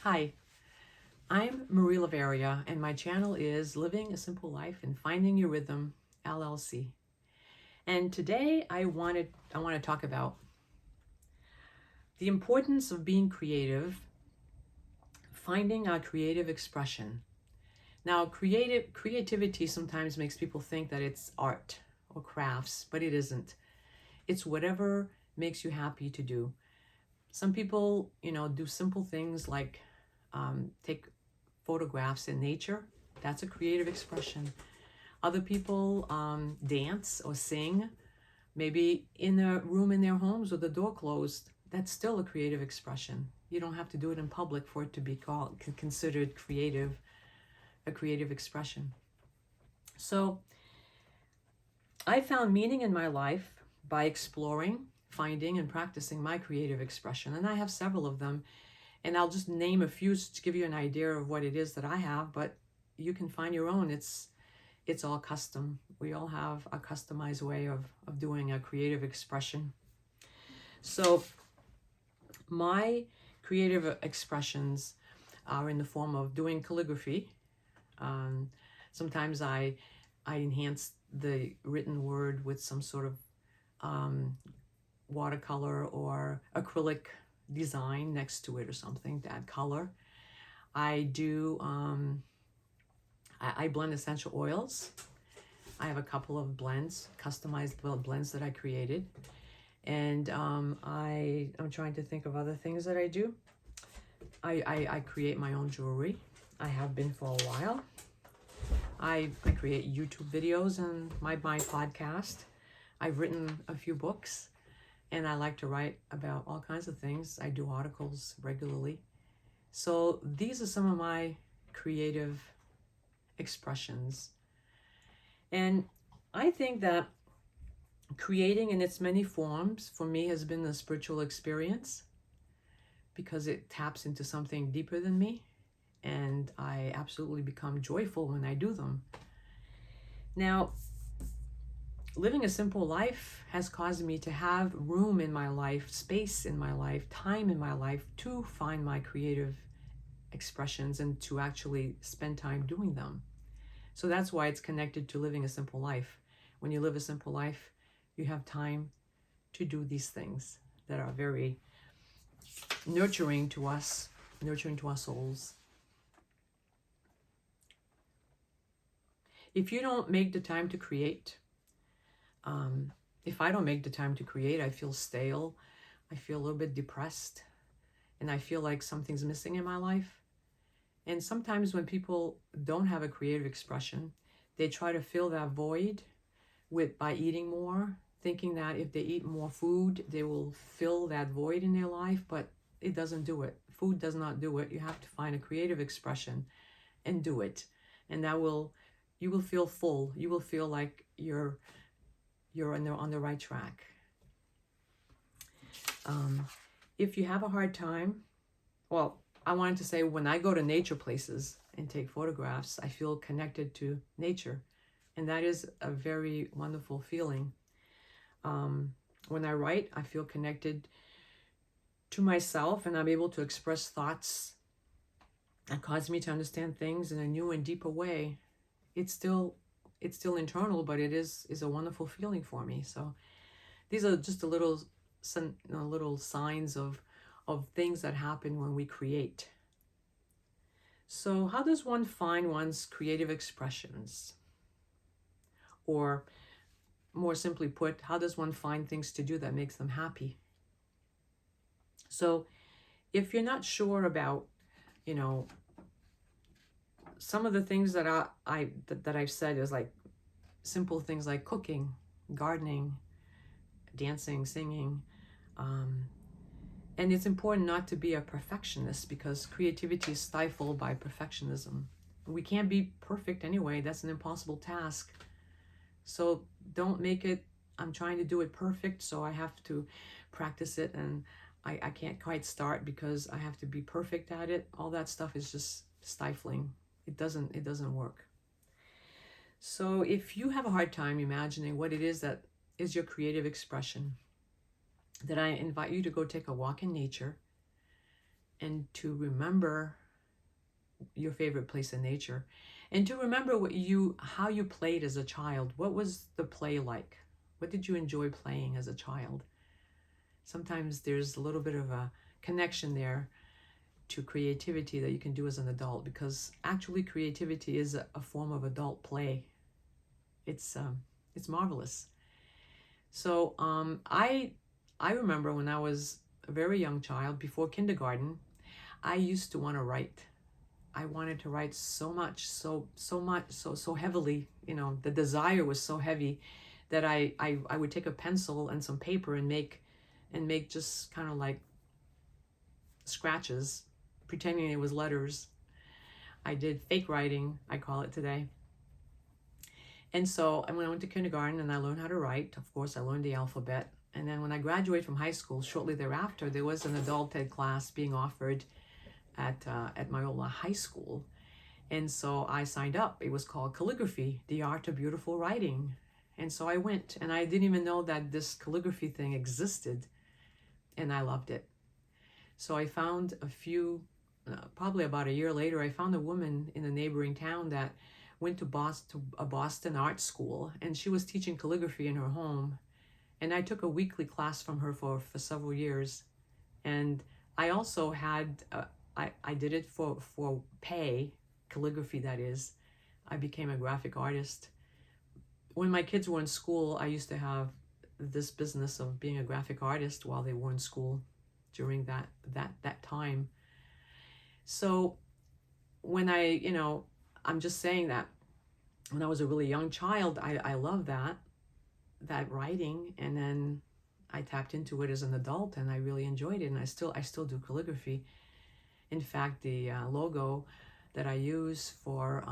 Hi, I'm Marie Lavaria, and my channel is Living a Simple Life and Finding Your Rhythm, LLC. And today I want to talk about the importance of being creative, finding our creative expression. Now, creativity sometimes makes people think that it's art or crafts, but it isn't. It's whatever makes you happy to do. Some people, do simple things like take photographs in nature. That's a creative expression. Other people dance or sing, maybe in a room in their homes with the door closed. That's still a creative expression. You don't have to do it in public for it to be considered creative, a creative expression. So I found meaning in my life by exploring, finding, and practicing my creative expression. And I have several of them. And I'll just name a few to give you an idea of what it is that I have, but you can find your own. It's all custom. We all have a customized way of doing a creative expression. So my creative expressions are in the form of doing calligraphy. Um, Sometimes I enhance the written word with some sort of um, watercolor or acrylic design next to it or something to add color. I do, I blend essential oils. I have a couple of blends, customized blends that I created. And I'm trying to think of other things that I do. I create my own jewelry. I have been for a while. I create YouTube videos and my podcast. I've written a few books and I like to write about all kinds of things. I do articles regularly. So these are some of my creative expressions. And I think that creating in its many forms for me has been a spiritual experience because it taps into something deeper than me, and I absolutely become joyful when I do them. Now, living a simple life has caused me to have room in my life, space in my life, time in my life to find my creative expressions and to actually spend time doing them. So that's why it's connected to living a simple life. When you live a simple life, you have time to do these things that are very nurturing to us, nurturing to our souls. If you don't make the time to create, if I don't make the time to create, I feel stale, I feel a little bit depressed, and I feel like something's missing in my life. And sometimes when people don't have a creative expression, they try to fill that void by eating more, thinking that if they eat more food, they will fill that void in their life, but it doesn't do it. Food does not do it. You have to find a creative expression and do it. And you will feel full. You will feel like you're on the right track. If you have a hard time, well, I wanted to say when I go to nature places and take photographs, I feel connected to nature. And that is a very wonderful feeling. When I write, I feel connected to myself and I'm able to express thoughts that cause me to understand things in a new and deeper way. It's still internal, but it is a wonderful feeling for me. So these are just little signs of things that happen when we create. So how does one find one's creative expressions? Or more simply put, how does one find things to do that makes them happy? So if you're not sure about, some of the things that I've said is like simple things like cooking, gardening, dancing, singing. And it's important not to be a perfectionist because creativity is stifled by perfectionism. We can't be perfect anyway. That's an impossible task. So don't make it, I'm trying to do it perfect, so I have to practice it and I can't quite start because I have to be perfect at it. All that stuff is just stifling. It doesn't work. So if you have a hard time imagining what it is that is your creative expression, then I invite you to go take a walk in nature and to remember your favorite place in nature, and to remember how you played as a child. What was the play like? What did you enjoy playing as a child? Sometimes there's a little bit of a connection there to creativity that you can do as an adult, because actually creativity is a form of adult play. It's marvelous. So I remember when I was a very young child, before kindergarten, I used to want to write. I wanted to write so much, so heavily. You know, the desire was so heavy that I would take a pencil and some paper and make just kind of like scratches, pretending it was letters. I did fake writing, I call it today. And so when I went to kindergarten and I learned how to write, of course, I learned the alphabet. And then when I graduated from high school, shortly thereafter, there was an adult ed class being offered at Myola High School. And so I signed up. It was called Calligraphy, the Art of Beautiful Writing. And so I went, and I didn't even know that this calligraphy thing existed, and I loved it. So I found probably about a year later, I found a woman in a neighboring town that went to a Boston art school, and she was teaching calligraphy in her home. And I took a weekly class from her for several years. And I also had, I did it for pay, calligraphy that is. I became a graphic artist. When my kids were in school, I used to have this business of being a graphic artist while they were in school during that time. So when I'm just saying that when I was a really young child, I loved that writing, and then I tapped into it as an adult, and I really enjoyed it, and I still do calligraphy. In fact, the logo that I use for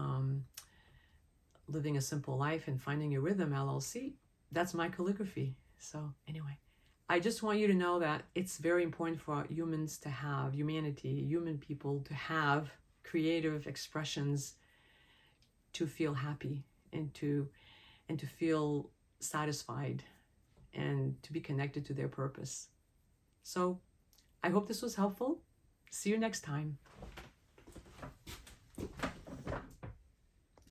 Living a Simple Life and Finding Your Rhythm LLC, that's my calligraphy. So anyway, I just want you to know that it's very important for humans to have, human people to have creative expressions, to feel happy and to feel satisfied and to be connected to their purpose. So I hope this was helpful. See you next time.